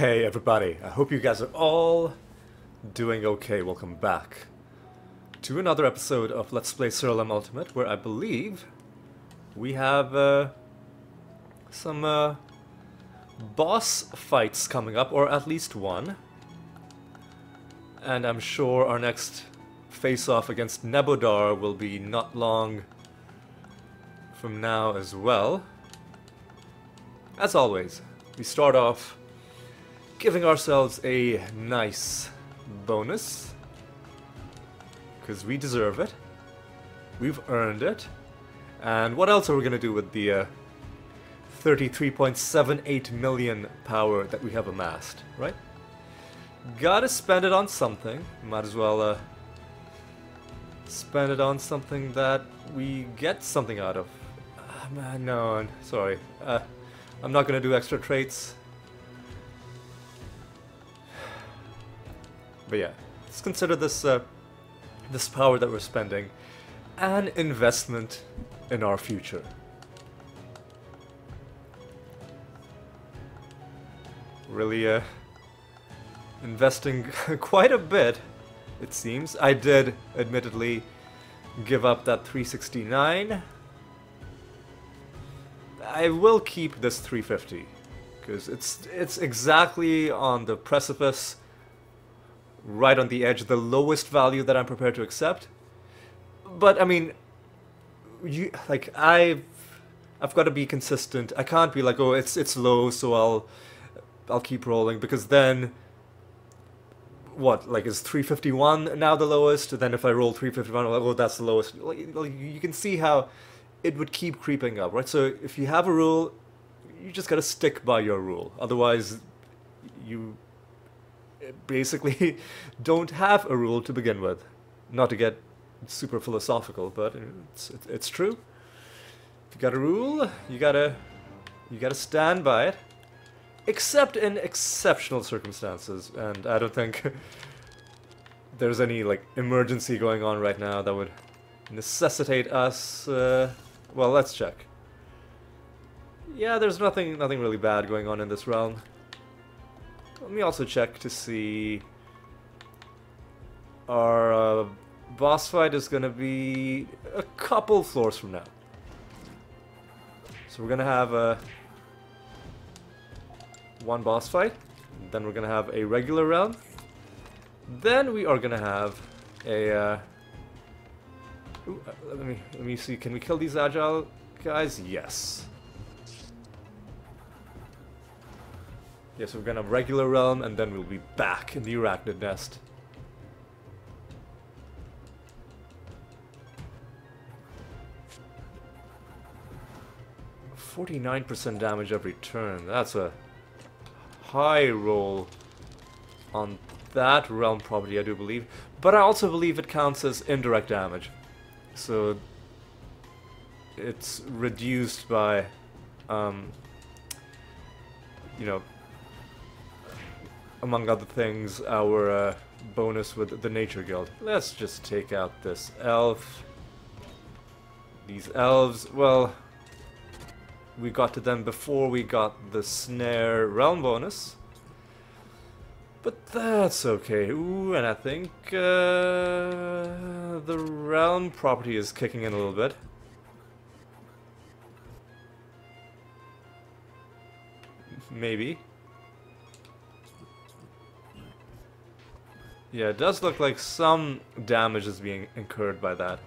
Hey everybody, I hope you guys are all doing okay. Welcome back to another episode of Let's Play Siralim Ultimate, where I believe we have some boss fights coming up, or at least one. And I'm sure our next face-off against Nebodar will be not long from now as well. As always, we start off giving ourselves a nice bonus, because we deserve it. We've earned it. And what else are we going to do with the 33.78 million power that we have amassed, right? Gotta spend it on something. Might as well spend it on something that we get something out of. Man, no, sorry. I'm not going to do extra traits. But yeah, let's consider this this power that we're spending an investment in our future. Really investing quite a bit, it seems. I did admittedly give up that 369. I will keep this 350 because it's exactly on the precipice, right on the edge, the lowest value that I'm prepared to accept. But I mean, I've got to be consistent. I can't be like, oh, it's low, so I'll keep rolling, because then what? Like, is 351 now the lowest? Then if I roll 351, like, oh, that's the lowest. Like, you can see how it would keep creeping up, right? So if you have a rule, you just gotta stick by your rule. Otherwise, you basically don't have a rule to begin with. Not to get super philosophical, but it's true. If you got a rule, you gotta stand by it. Except in exceptional circumstances, and I don't think there's any like emergency going on right now that would necessitate us. Well, let's check. Yeah, there's nothing really bad going on in this realm. Let me also check to see. Our boss fight is gonna be a couple floors from now. So we're gonna have one boss fight, then we're gonna have a regular realm, then we are gonna have a let me see, can we kill these agile guys? Yes. Yes, we're gonna have regular realm, and then we'll be back in the arachnid nest. %49 damage every turn. That's a high roll on that realm property, I do believe. But I also believe it counts as indirect damage. So it's reduced by, you know, among other things, our bonus with the Nature Guild. Let's just take out this elf. These elves, well, we got to them before we got the Snare realm bonus. But that's okay. Ooh, and I think the realm property is kicking in a little bit. Maybe. Yeah, it does look like some damage is being incurred by that.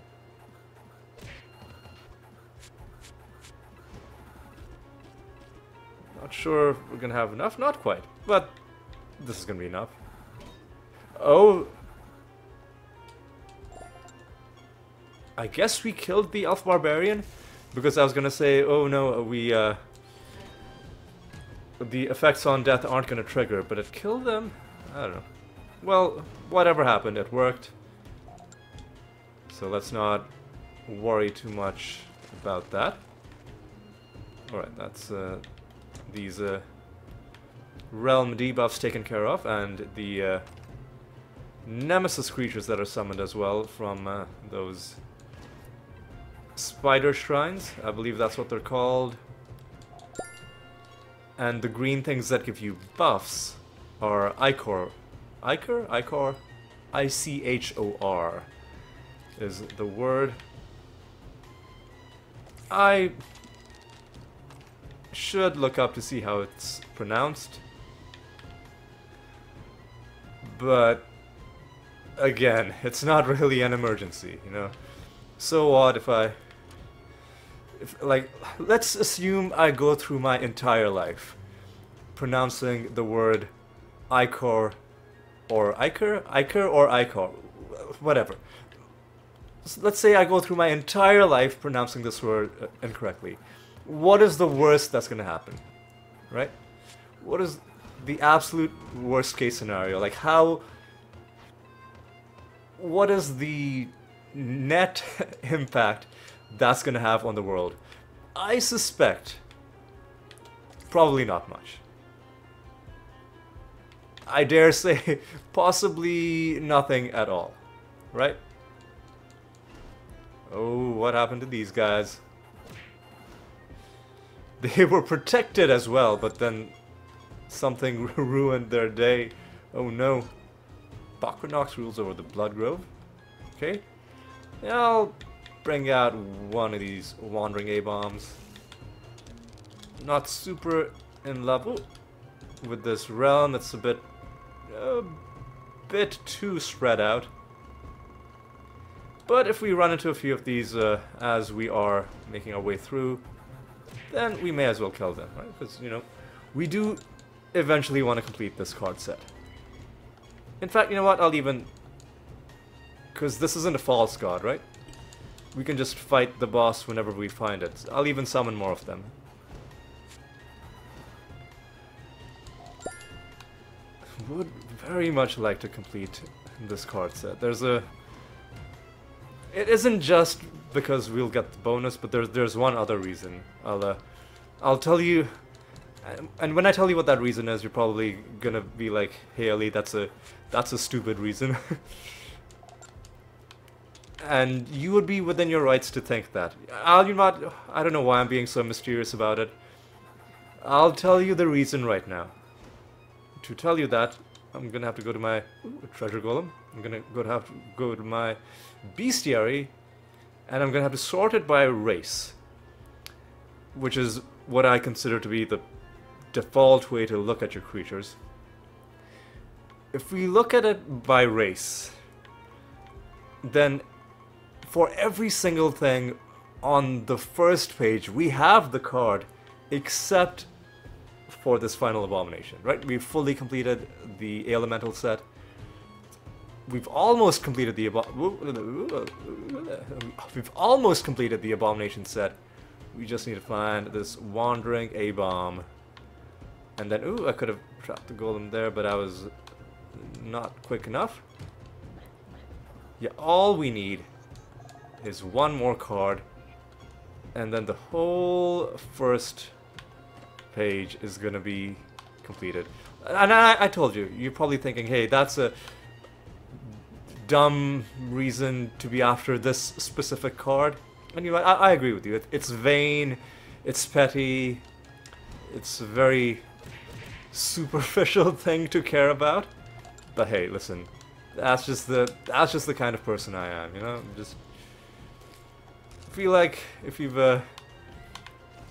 Not sure if we're gonna have enough. Not quite, but this is gonna be enough. Oh, I guess we killed the elf barbarian, because I was gonna say, oh no, we the effects on death aren't gonna trigger, but it killed them. I don't know. Well, whatever happened, it worked. So let's not worry too much about that. Alright, that's these realm debuffs taken care of, and the nemesis creatures that are summoned as well from those spider shrines. I believe that's what they're called. And the green things that give you buffs or Ichor. Ichor? Ichor? I-C-H-O-R is the word. I should look up to see how it's pronounced. But again, it's not really an emergency, you know? So what if like, let's assume I go through my entire life pronouncing the word Ichor or Ichor? Ichor or Ichor? Whatever. So let's say I go through my entire life pronouncing this word incorrectly. What is the worst that's gonna happen? Right? What is the absolute worst case scenario? Like what is the net impact that's gonna have on the world? I suspect probably not much. I dare say possibly nothing at all, right? Oh, what happened to these guys? They were protected as well, but then something ruined their day. Oh no. Bakronox rules over the Blood Grove. Okay. Yeah, I'll bring out one of these wandering A-bombs. Not super in love with this realm. It's a bit too spread out. But if we run into a few of these as we are making our way through, then we may as well kill them, right? Because, you know, we do eventually want to complete this card set. In fact, you know what? I'll even... because this isn't a false god, right? We can just fight the boss whenever we find it. I'll even summon more of them. Would very much like to complete this card set. There's a... it isn't just because we'll get the bonus, but there's one other reason. I'll tell you... and when I tell you what that reason is, you're probably gonna be like, hey Ali, that's a stupid reason. And you would be within your rights to think that. I don't know why I'm being so mysterious about it. I'll tell you the reason right now. To tell you that, I'm gonna have to go to my treasure golem. I'm gonna have to go to my bestiary, and I'm gonna have to sort it by race, which is what I consider to be the default way to look at your creatures. If we look at it by race, then for every single thing on the first page, we have the card, except for this final abomination, right? We've fully completed the elemental set. We've almost completed the abomination set. We just need to find this wandering A-bomb. And then, ooh, I could have trapped the golem there, but I was not quick enough. Yeah, all we need is one more card, and then the whole first page is gonna be completed. And I told you, you're probably thinking, hey, that's a dumb reason to be after this specific card. And you know, I agree with you. It's vain, it's petty, it's a very superficial thing to care about. But hey, listen, that's just the kind of person I am, you know? Just feel like if you've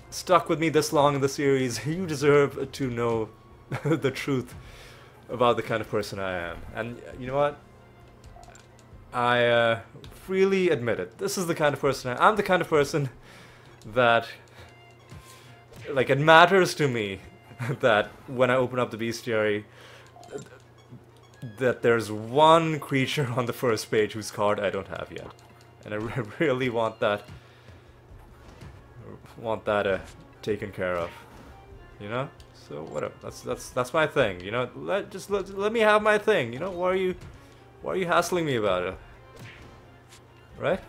stuck with me this long in the series, you deserve to know the truth about the kind of person I am. And you know what? I freely admit it. This is the kind of person I'm the kind of person that, like, it matters to me that when I open up the bestiary, that there's one creature on the first page whose card I don't have yet. And I really want that taken care of, you know. So whatever. That's my thing, you know. Let me have my thing, you know. Why are you hassling me about it? Right?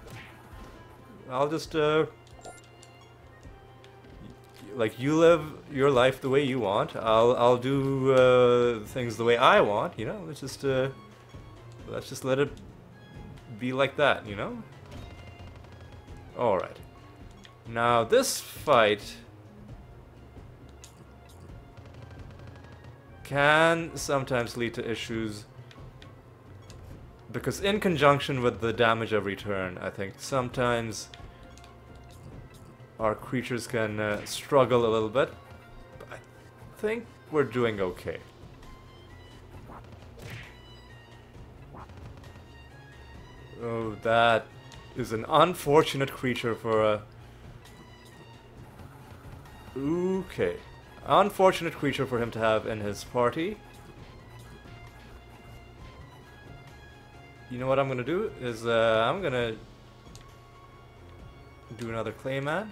I'll just like, you live your life the way you want. I'll do things the way I want, you know. Let's just let it be like that, you know. All right. Now this fight can sometimes lead to issues. Because in conjunction with the damage every turn, I think sometimes our creatures can struggle a little bit. But I think we're doing okay. Oh, that is an unfortunate creature for a... Okay. Unfortunate creature for him to have in his party. You know what I'm gonna do is I'm gonna do another Clayman.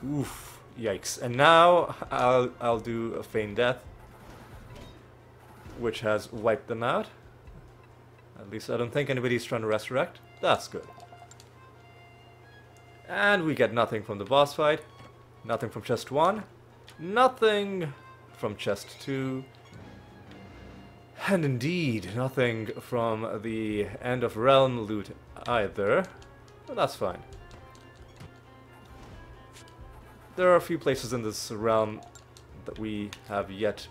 Oof, yikes. And now I'll do a Feign Death, which has wiped them out. At least I don't think anybody's trying to resurrect. That's good. And we get nothing from the boss fight. Nothing from chest 1. Nothing from chest 2. And indeed, nothing from the End of Realm loot either. But that's fine. There are a few places in this realm that we have yet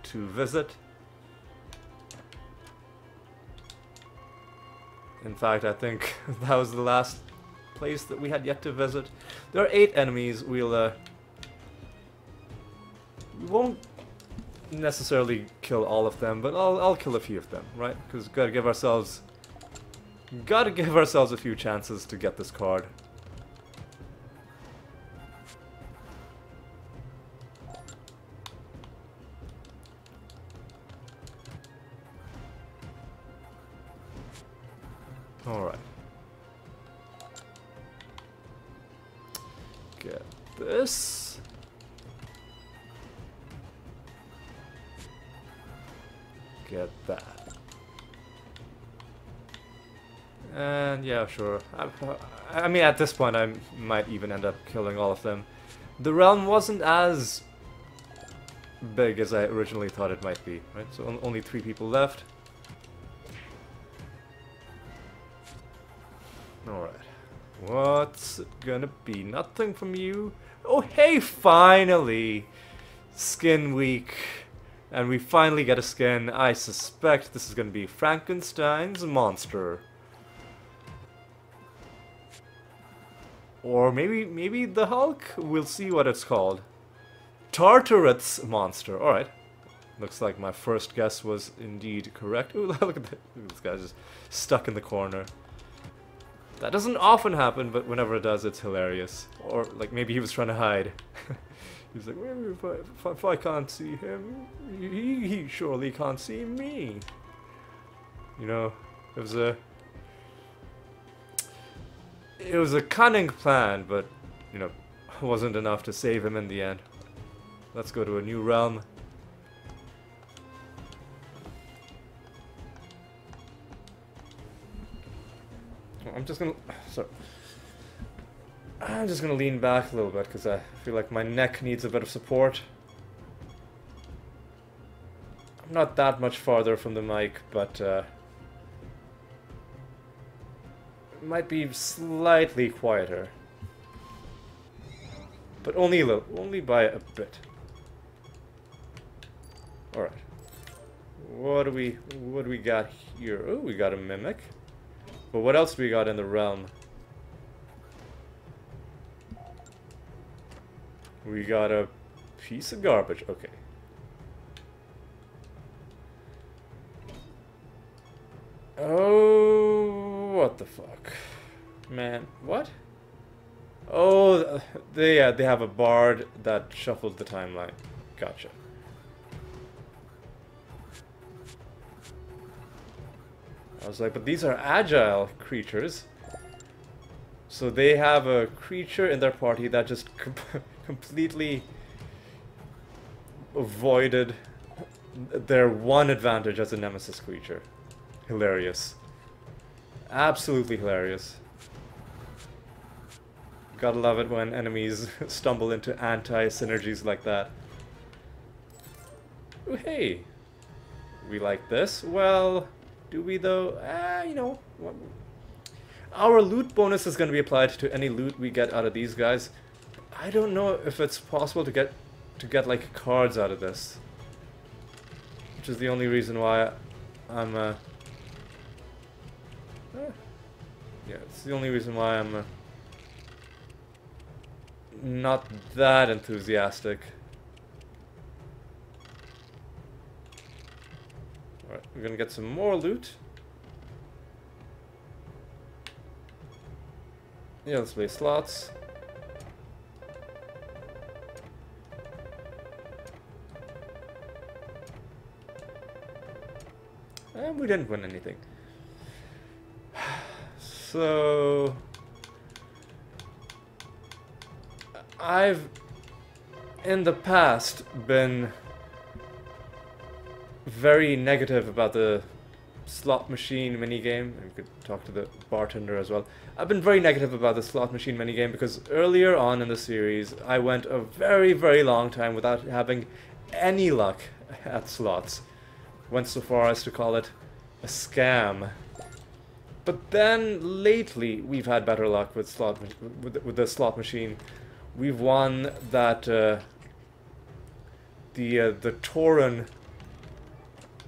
to visit. In fact, I think that was the last place that we had yet to visit. There are 8 enemies. We won't necessarily kill all of them, but I'll kill a few of them, right? Because gotta give ourselves a few chances to get this card. Alright. Get this. Get that. And yeah, sure. I mean, at this point I might even end up killing all of them. The realm wasn't as big as I originally thought it might be, right? So only 3 people left. Alright. What's it gonna be? Nothing from you? Oh, hey, finally! Skin week. And we finally get a skin. I suspect this is gonna be Frankenstein's monster. Or maybe the Hulk? We'll see what it's called. Tartaret's monster. Alright. Looks like my first guess was indeed correct. Ooh, look at this guy's just stuck in the corner. That doesn't often happen, but whenever it does, it's hilarious. Or, like, maybe he was trying to hide. He's like, well, if I can't see him, he surely can't see me. You know, it was a cunning plan, but, you know, wasn't enough to save him in the end. Let's go to a new realm. I'm just gonna lean back a little bit because I feel like my neck needs a bit of support. I'm not that much farther from the mic, but it might be slightly quieter, but only a little, only by a bit. All right, what do we got here? Oh, we got a mimic. But what else do we got in the realm? We got a piece of garbage. Okay. Oh, what the fuck? Man, what? Oh, they have a bard that shuffled the timeline. Gotcha. I was like, but these are agile creatures. So they have a creature in their party that just completely avoided their one advantage as a nemesis creature. Hilarious. Absolutely hilarious. Gotta love it when enemies stumble into anti-synergies like that. Ooh, hey! We like this. Well... do we though? You know, our loot bonus is going to be applied to any loot we get out of these guys. I don't know if it's possible to get like cards out of this, which is the only reason why I'm yeah, it's the only reason why I'm not that enthusiastic. Alright, we're gonna get some more loot. Yeah, let's play slots. And we didn't win anything. So I've in the past been very negative about the slot machine minigame. We could talk to the bartender as well. I've been very negative about the slot machine minigame because earlier on in the series I went a very, very long time without having any luck at slots. Went so far as to call it a scam. But then lately we've had better luck with the slot machine. We've won that the Tauren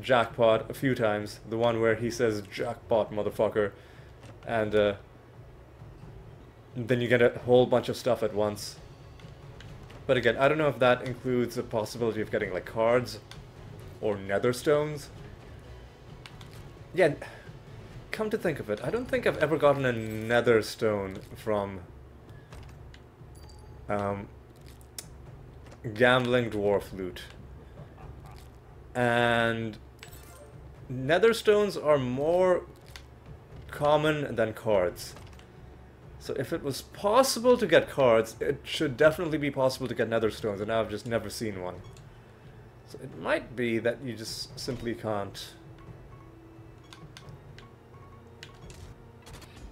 jackpot a few times. The one where he says jackpot motherfucker, and then you get a whole bunch of stuff at once. But again, I don't know if that includes the possibility of getting like cards or nether stones. Yeah, come to think of it, I don't think I've ever gotten a nether stone from gambling dwarf loot. And nether stones are more common than cards. So if it was possible to get cards, it should definitely be possible to get nether stones, and I've just never seen one. So it might be that you just simply can't.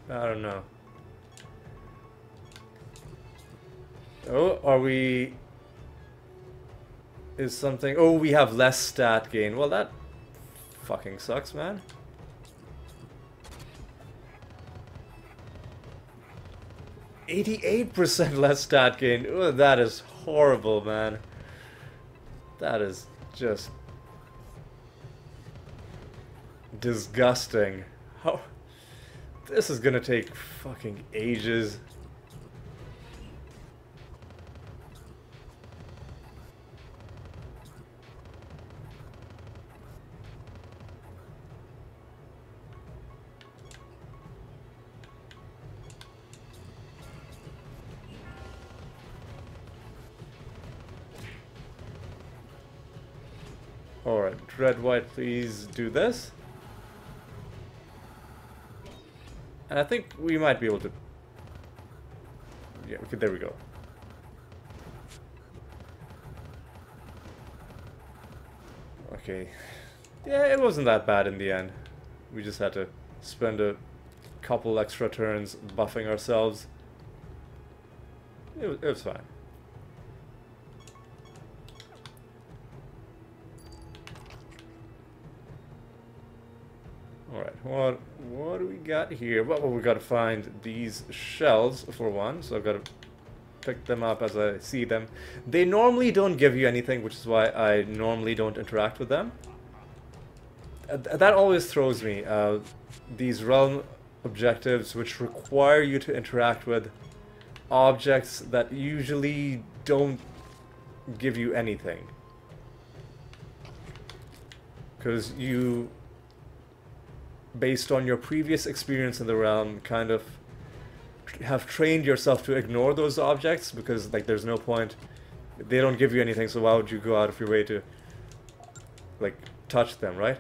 I don't know. Oh, are we... Is something... Oh, we have less stat gain. Well, that fucking sucks, man. %88 less stat gain. Oh, that is horrible, man. That is just... disgusting. How... This is gonna take fucking ages. Alright, Red White, please do this. And I think we might be able to... Yeah, okay, there we go. Okay. Yeah, it wasn't that bad in the end. We just had to spend a couple extra turns buffing ourselves. It was fine. Alright, what do we got here? Well, we gotta find these shells for one, so I've gotta pick them up as I see them. They normally don't give you anything, which is why I normally don't interact with them. That always throws me. These realm objectives which require you to interact with objects that usually don't give you anything. Because you... based on your previous experience in the realm, kind of have trained yourself to ignore those objects because, like, there's no point. They don't give you anything, so why would you go out of your way to, like, touch them, right?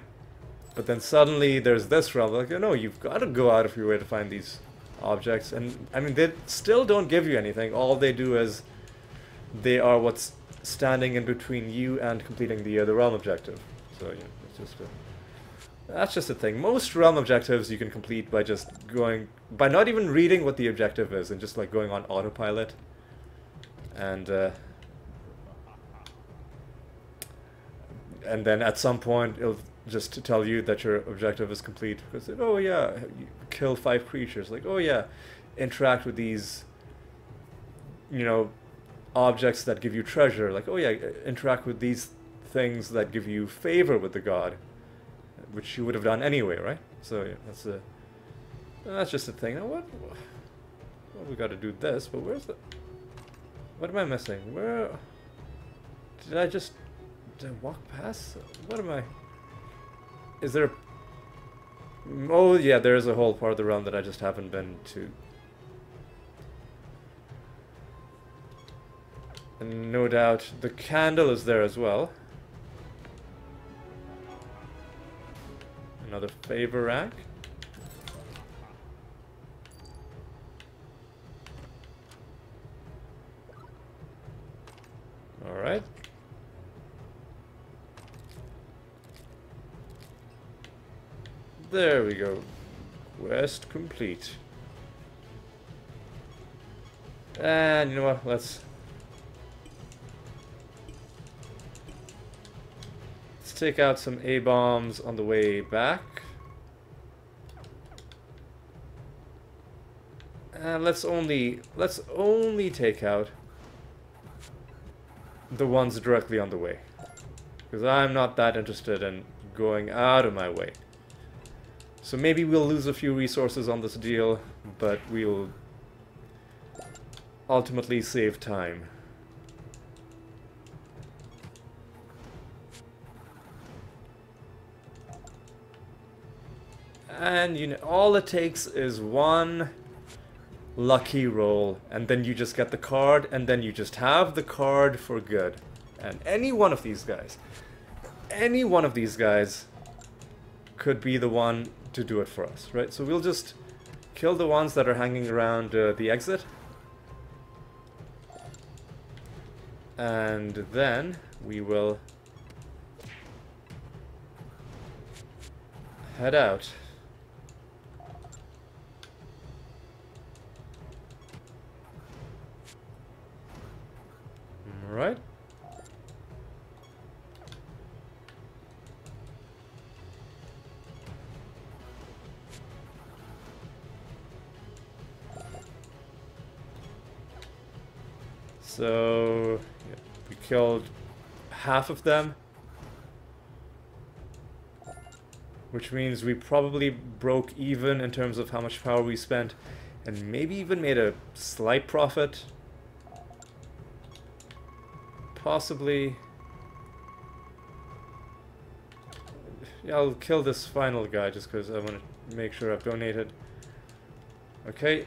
But then suddenly there's this realm, like, no, you've got to go out of your way to find these objects. And, I mean, they still don't give you anything. All they do is they are what's standing in between you and completing the realm objective. So, yeah, it's just a... That's just the thing. Most realm objectives you can complete by just going... by not even reading what the objective is and just like going on autopilot. And then at some point it'll just tell you that your objective is complete. Because, oh yeah, you kill 5 creatures. Like, oh yeah, interact with these, you know, objects that give you treasure. Like, oh yeah, interact with these things that give you favor with the god, which you would have done anyway, right? So yeah, that's just a thing. Now what? Well, we got to do this, but where's the? What am I missing? Where? Did I walk past? What am I? Is there? Oh yeah, there's a whole part of the realm that I just haven't been to. And no doubt the candle is there as well. Another favor rank. Alright. There we go. Quest complete. And you know what? Let's take out some A-bombs on the way back. And let's only take out the ones directly on the way. Because I'm not that interested in going out of my way. So maybe we'll lose a few resources on this deal, but we'll ultimately save time. And you know, all it takes is one lucky roll, and then you just get the card, and then you just have the card for good. And any one of these guys could be the one to do it for us, right? So we'll just kill the ones that are hanging around the exit. And then we will head out. Alright. So, yeah, we killed half of them. Which means we probably broke even in terms of how much power we spent. And maybe even made a slight profit. Possibly. Yeah, I'll kill this final guy just because I want to make sure I've donated. Okay.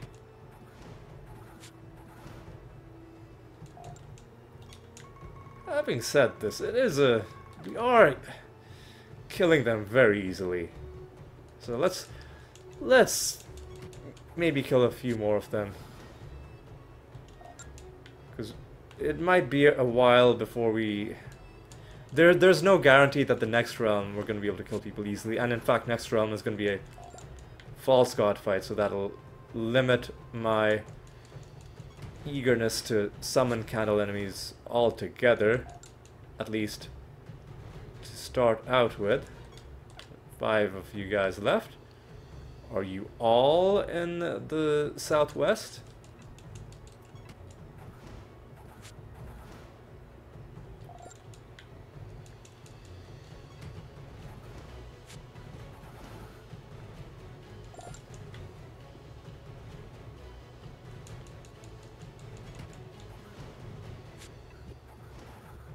Having said this, we are killing them very easily. So let's maybe kill a few more of them. Because it might be a while before we... There's no guarantee that the next realm we're going to be able to kill people easily. And in fact, next realm is going to be a false god fight, so that'll limit my eagerness to summon candle enemies altogether. At least to start out with. 5 of you guys left. Are you all in the southwest?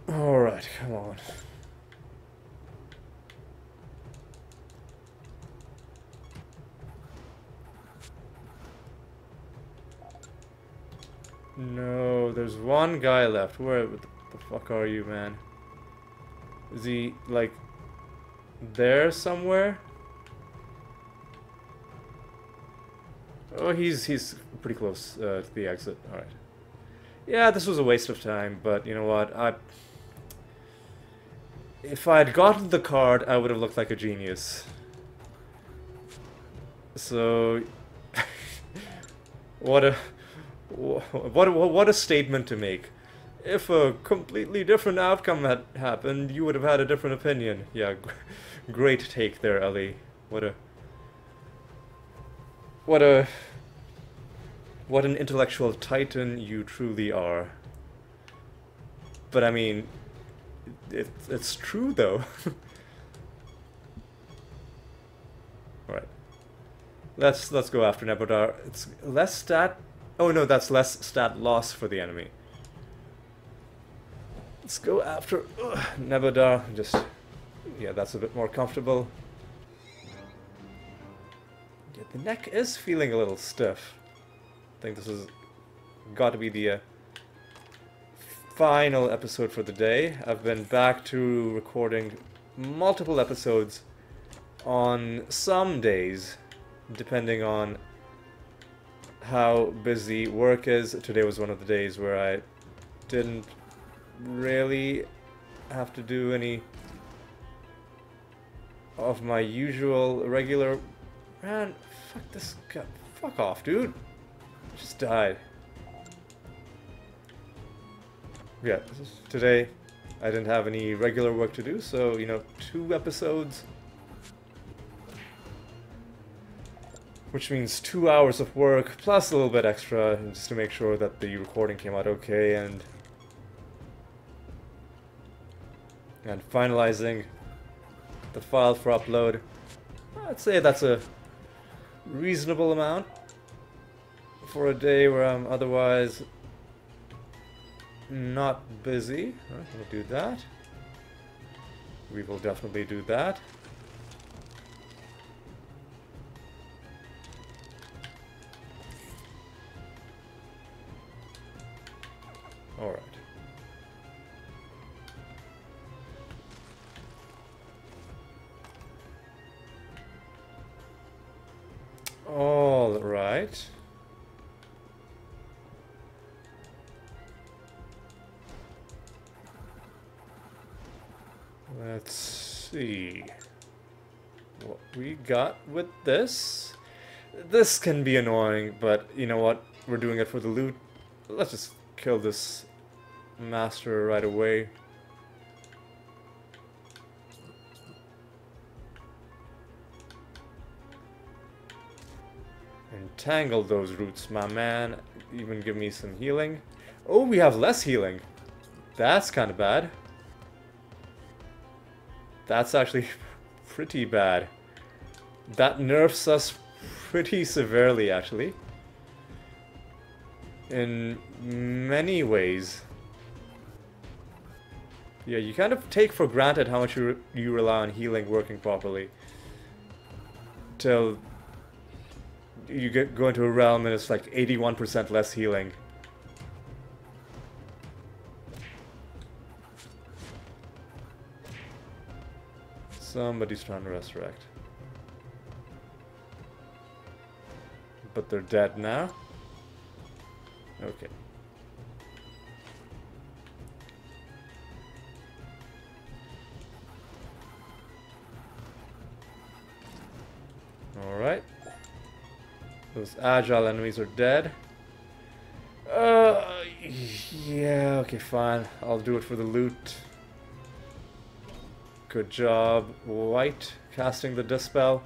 Alright, come on. No, there's one guy left. Where the fuck are you, man? Is he, like, there somewhere? Oh, he's pretty close to the exit. Alright. Yeah, this was a waste of time, but you know what? If I'd gotten the card, I would have looked like a genius. So... what a statement to make. If a completely different outcome had happened, you would have had a different opinion. Yeah, great take there, Ellie. What an intellectual titan you truly are. But I mean, it's true though. Alright. Let's go after Nebodar. It's less stat... Oh no, that's less stat loss for the enemy. Let's go after Nebodar. Just... Yeah, that's a bit more comfortable. Yeah, the neck is feeling a little stiff. I think this has got to be the final episode for the day. I've been back to recording multiple episodes on some days, depending on how busy work is. Today was one of the days where I didn't really have to do any of my usual regular... Man, fuck this guy. Fuck off, dude. Just died. Yeah, today I didn't have any regular work to do, so, you know, 2 episodes. Which means 2 hours of work, plus a little bit extra, just to make sure that the recording came out okay, and finalizing the file for upload. I'd say that's a reasonable amount for a day where I'm otherwise not busy. Alright, we'll do that. We will definitely do that. Alright. All right. Let's see what we got with this. This can be annoying, but you know what? We're doing it for the loot. Let's just kill this master right away. Entangle those roots, my man. Even give me some healing. Oh, we have less healing. That's kind of bad. That's actually pretty bad. That nerfs us pretty severely, actually. In many ways. Yeah, you kind of take for granted how much you rely on healing working properly. Till you go into a realm and it's like 81% less healing. Somebody's trying to resurrect. But they're dead now? Okay. Alright. Those agile enemies are dead. Yeah, okay, fine. I'll do it for the loot. Good job, White, casting the Dispel.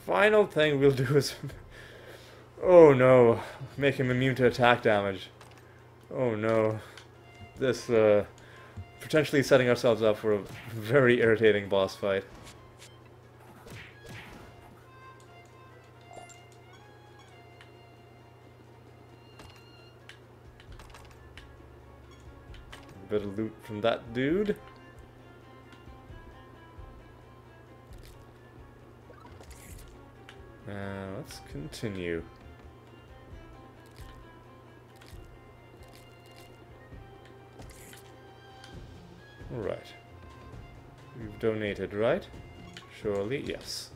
Final thing we'll do is... oh no, make him immune to attack damage. Oh no. This, potentially setting ourselves up for a very irritating boss fight. Bit of loot from that dude. Let's continue. Alright. We've donated, right? Surely, yes.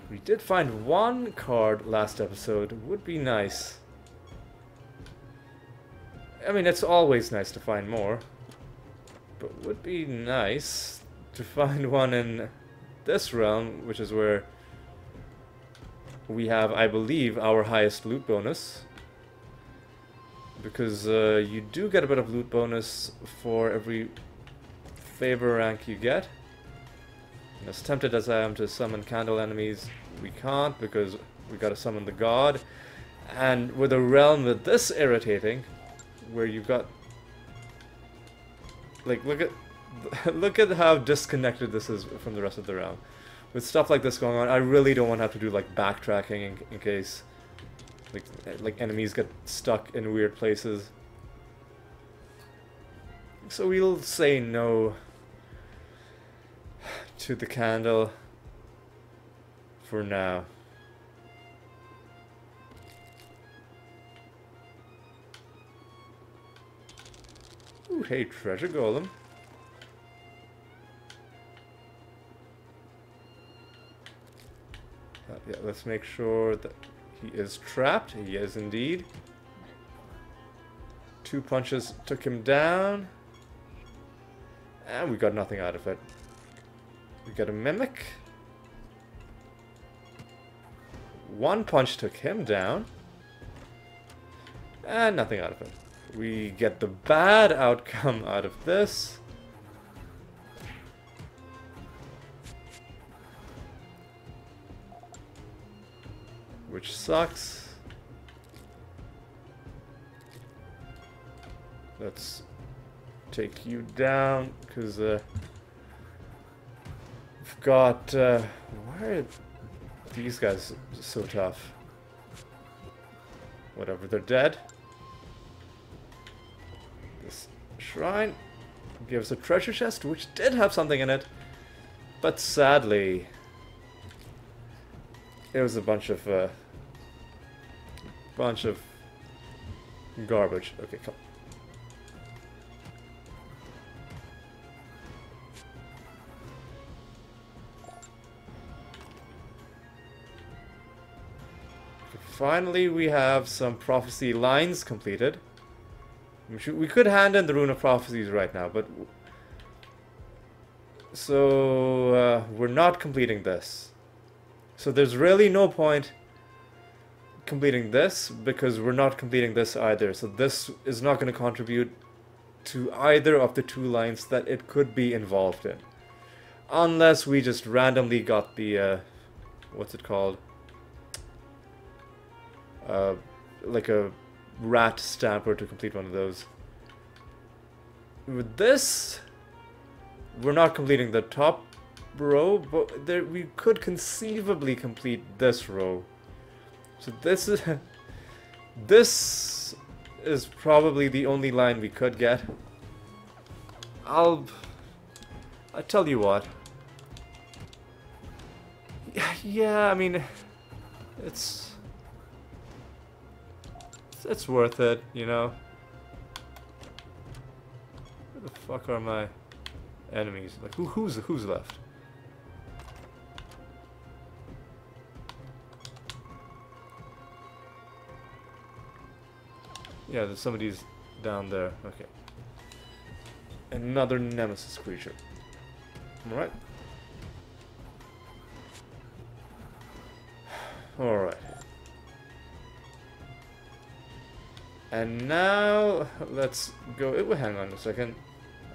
We did find one card last episode. Would be nice. I mean, it's always nice to find more. But would be nice to find one in this realm, which is where we have, I believe, our highest loot bonus. Because you do get a bit of loot bonus for every favor rank you get. And as tempted as I am to summon candle enemies, we can't because we gotta summon the god. And with a realm with this irritating, where you've got... Like, look at... look at how disconnected this is from the rest of the realm. With stuff like this going on, I really don't want to have to do, like, backtracking in case... Like enemies get stuck in weird places. So we'll say no to the candle for now. Ooh, hey, treasure golem. Yeah, let's make sure that he is trapped. He is indeed. 2 punches took him down. And we got nothing out of it. We got a mimic. 1 punch took him down. And nothing out of it. We get the bad outcome out of this. Which sucks. Let's take you down, because we've got... why are these guys so tough? Whatever, they're dead. This shrine gives a treasure chest, which did have something in it. But sadly... it was a bunch of garbage. Okay, come. Okay, finally, we have some prophecy lines completed. We could hand in the Rune of Prophecies right now, but so we're not completing this. So there's really no point completing this, because we're not completing this either. So this is not going to contribute to either of the 2 lines that it could be involved in. Unless we just randomly got the, what's it called? Like a rat stamper to complete one of those. With this, we're not completing the top row, but there we could conceivably complete this row. So this is probably the only line we could get. I tell you what. Yeah, I mean, it's worth it, you know. Where the fuck are my enemies? Like who's left? Yeah, there's somebody's down there. Okay. Another nemesis creature. Alright. Alright. And now, let's go... hang on a second.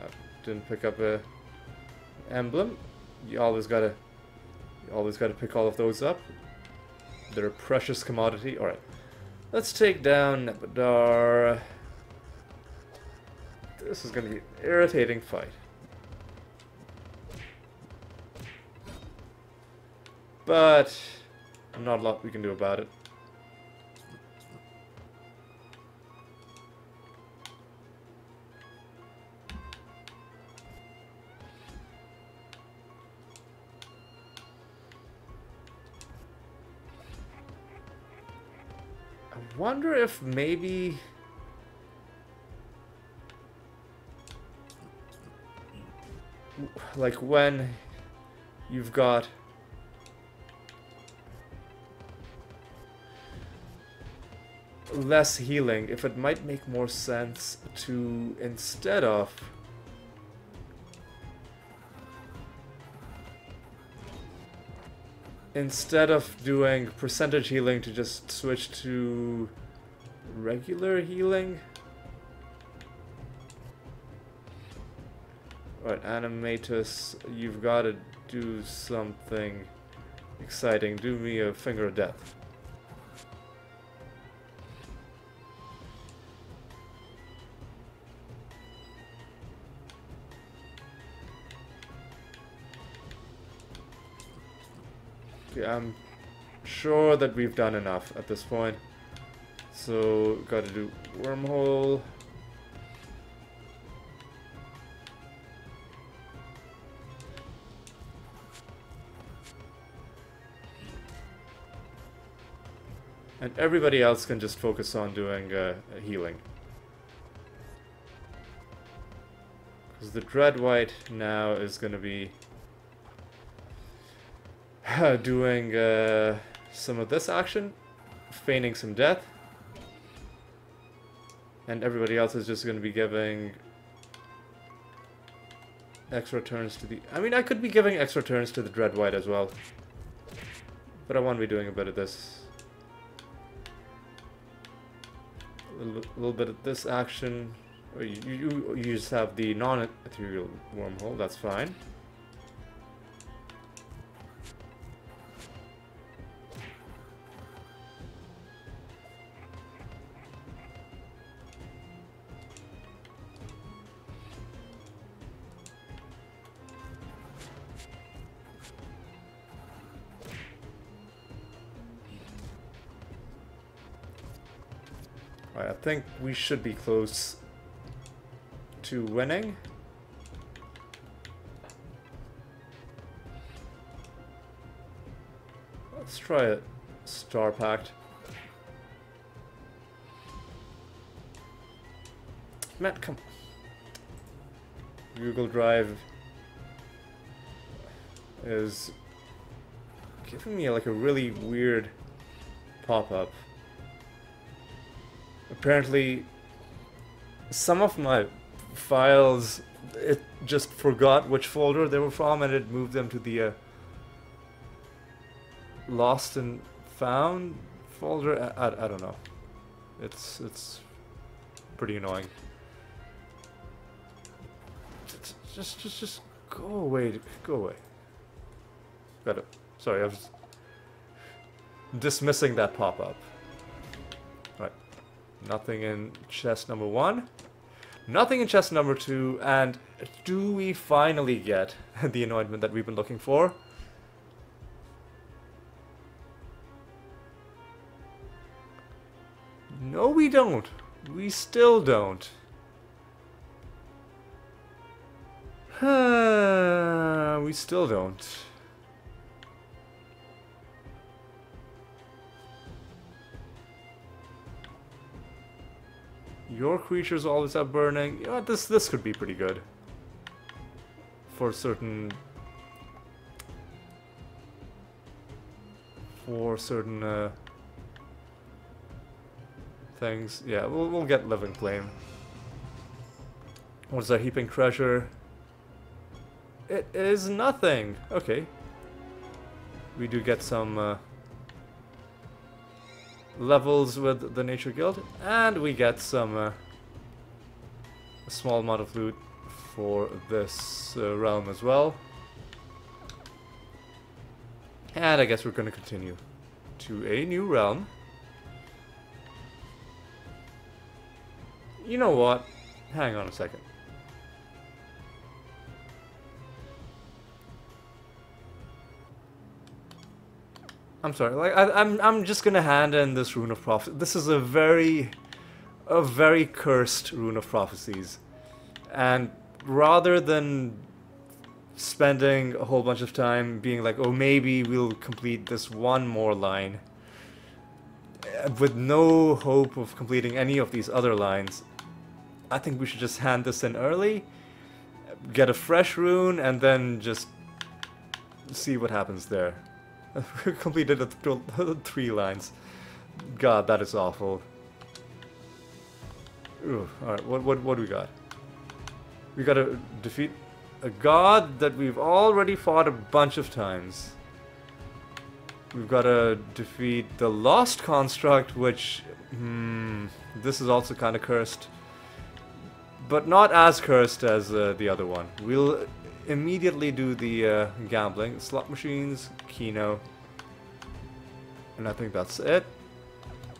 I didn't pick up a emblem. You always gotta pick all of those up. They're a precious commodity. Alright. Let's take down Nebadar. This is going to be an irritating fight. But not a lot we can do about it. I wonder if maybe... like when you've got less healing, if it might make more sense to, instead of doing percentage healing, to just switch to regular healing. Alright, Animatus, you've got to do something exciting. Do me a finger of death. Okay, I'm sure that we've done enough at this point. So, gotta do wormhole. And everybody else can just focus on doing healing. Because the Dread White now is gonna be doing some of this action, feigning some death, and everybody else is just going to be giving extra turns to the... I mean, I could be giving extra turns to the Dread White as well, but I want to be doing a bit of this. A little bit of this action. You just have the non-ethereal wormhole, that's fine. Alright, I think we should be close to winning. Let's try a Star Pact. Man, come on. Google Drive is giving me like a really weird pop-up. Apparently, some of my files, it just forgot which folder they were from and it moved them to the lost and found folder. I don't know. It's pretty annoying. Just go away. Go away. Sorry, I was dismissing that pop-up. Right. Nothing in chest number 1. Nothing in chest number 2. And do we finally get the anointment that we've been looking for? No, we don't. We still don't. We still don't. Your creatures always have burning. You know what, this could be pretty good. For certain things. Yeah, we'll get Living Flame. What is that heaping treasure? It is nothing. Okay. We do get some levels with the Nature Guild, and we get some a small amount of loot for this realm as well. And I guess we're going to continue to a new realm. You know what? Hang on a second. I'm sorry. Like I'm just gonna hand in this Rune of Prophecy. This is a very cursed Rune of Prophecies, and rather than spending a whole bunch of time being like, oh, maybe we'll complete this one more line, with no hope of completing any of these other lines, I think we should just hand this in early, get a fresh rune, and then just see what happens there. Completed 3 lines. God, that is awful. Alright, what do we got? We gotta defeat a god that we've already fought a bunch of times. We've gotta defeat the Lost Construct, which... this is also kinda cursed. But not as cursed as the other one. We'll immediately do the gambling. Slot machines, Keno. And I think that's it.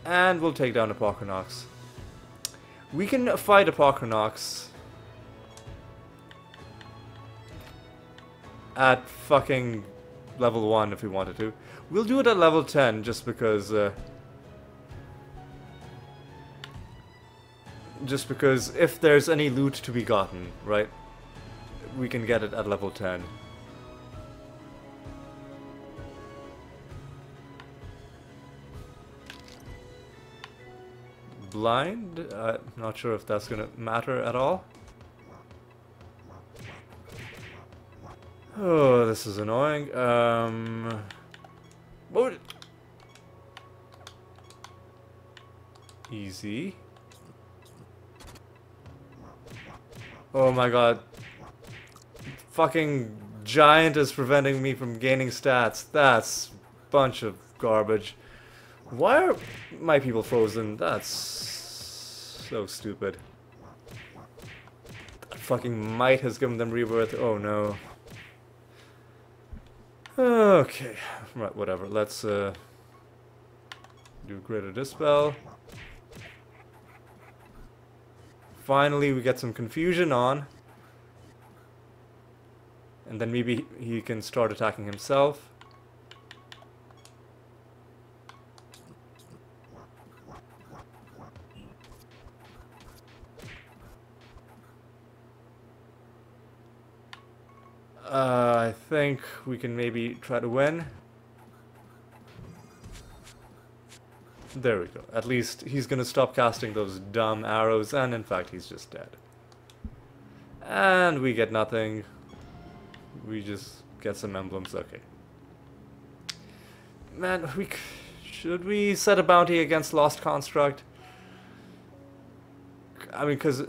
And we'll take down Apochronox. We can fight Apochronox at fucking level 1 if we wanted to. We'll do it at level 10 just because if there's any loot to be gotten, right, we can get it at level 10. Blind? Not sure if that's gonna matter at all. Oh, this is annoying. What would... Easy. Oh my god. Fucking giant is preventing me from gaining stats. That's a bunch of garbage. Why are my people frozen? That's so stupid. That fucking might has given them rebirth. Oh no. Okay. Right, whatever. Let's do Greater Dispel. Finally, we get some confusion on. And then maybe he can start attacking himself. I think we can maybe try to win. There we go. At least he's gonna stop casting those dumb arrows, and in fact he's just dead. And we get nothing. We just get some emblems. Okay. Man, should we set a bounty against Lost Construct? I mean, because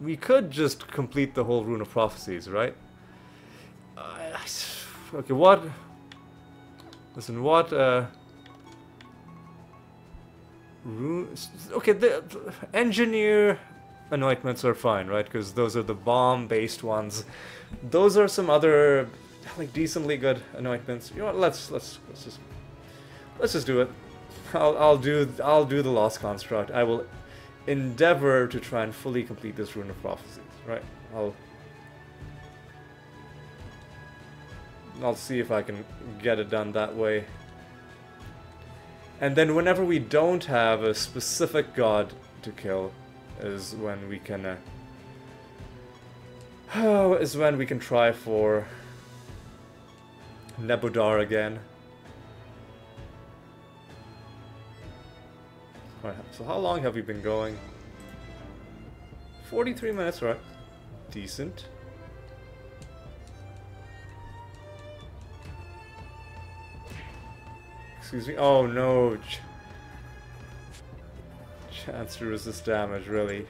we could just complete the whole Rune of Prophecies, right? Okay, what? Listen, what? Okay, the engineer anointments are fine, right? Because those are the bomb-based ones. Those are some other, like, decently good anointments. You know what? Let's just do it. I'll do the Lost Construct. I will endeavor to try and fully complete this Rune of Prophecies, right? I'll see if I can get it done that way. And then whenever we don't have a specific god to kill is when we can try for Nebudar again. Alright, so how long have we been going? 43 minutes, right? Decent. Excuse me. Oh no. Chance to resist damage, really.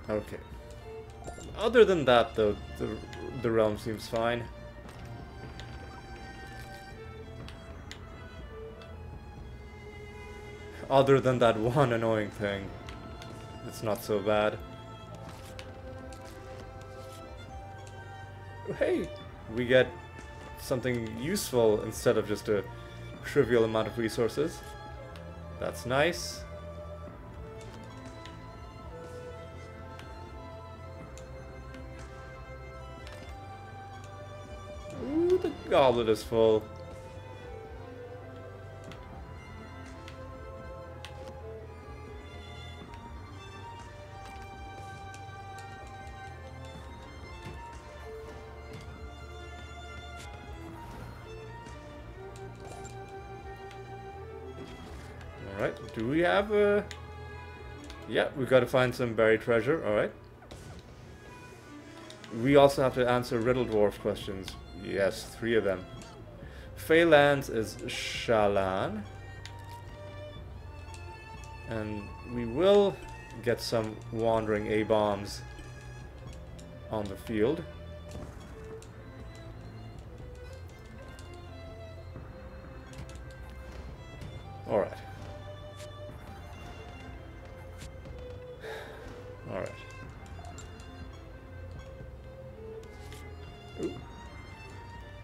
Okay. Other than that, though, the realm seems fine. Other than that one annoying thing, it's not so bad. Hey, we get something useful instead of just a trivial amount of resources. That's nice. Ooh, the goblet is full. Alright, do we have a... Yeah, we gotta find some buried treasure, alright. We also have to answer Riddle Dwarf questions. Yes, 3 of them. Feylands is Shalan. And we will get some wandering A-bombs on the field. Alright. Alright.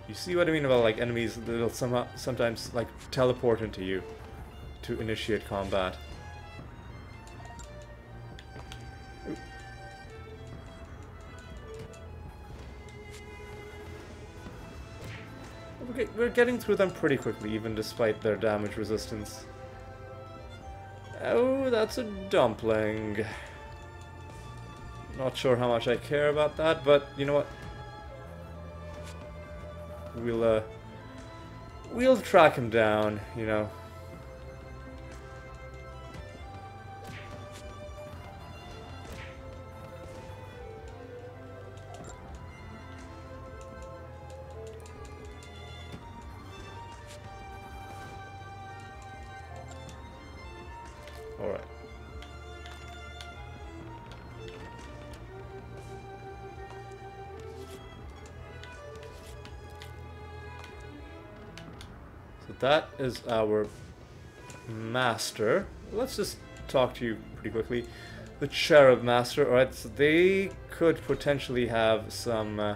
You see what I mean about like enemies that'll sometimes like teleport into you to initiate combat. Okay, we're getting through them pretty quickly, even despite their damage resistance. Oh, that's a dumpling. Not sure how much I care about that, but you know what? We'll track him down, you know. All right. That is our master. Let's just talk to you pretty quickly. The cherub master. Alright, so they could potentially have some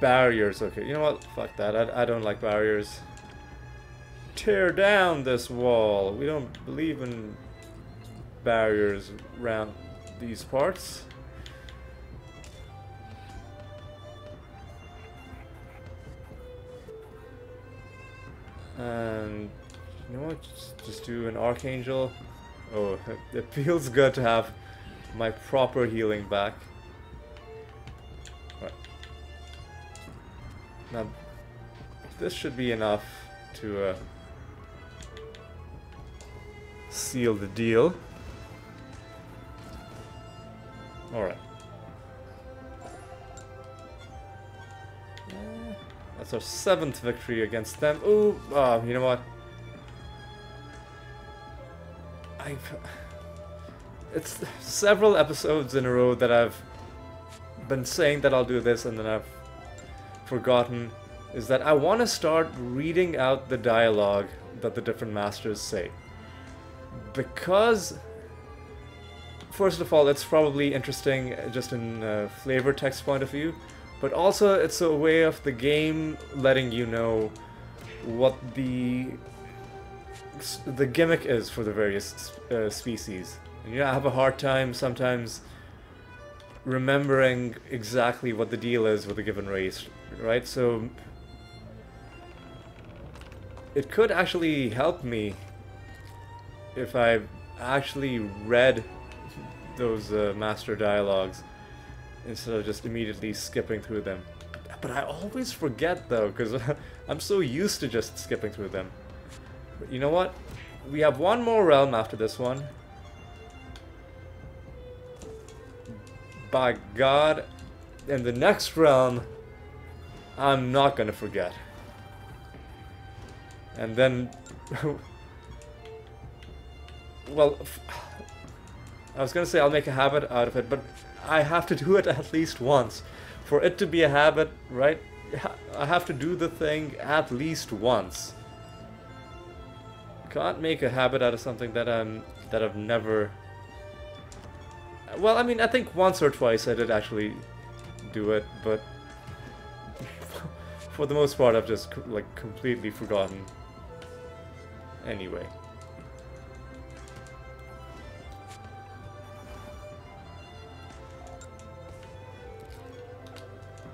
barriers. Okay, you know what? Fuck that. I don't like barriers. Tear down this wall. We don't believe in barriers around these parts. And you know what? Just do an archangel. Oh, it feels good to have my proper healing back. Right. Now, this should be enough to seal the deal. All right. That's our 7th victory against them. Ooh, you know what? It's several episodes in a row that I've been saying that I'll do this and then I've forgotten. Is that I want to start reading out the dialogue that the different masters say. Because, first of all, it's probably interesting just in a flavor text point of view. But also, it's a way of the game letting you know what the gimmick is for the various species. And, you know, I have a hard time sometimes remembering exactly what the deal is with a given race, right? So it could actually help me if I actually read those master dialogues, instead of just immediately skipping through them. But I always forget though, because I'm so used to just skipping through them. But you know what? We have one more realm after this one. By God, in the next realm, I'm not gonna forget. And then, well, I was gonna say I'll make a habit out of it, but I have to do it at least once. For it to be a habit, right? I have to do the thing at least once. Can't make a habit out of something that I've never... Well, I mean, I think once or twice I did actually do it, but for the most part I've just like completely forgotten. Anyway.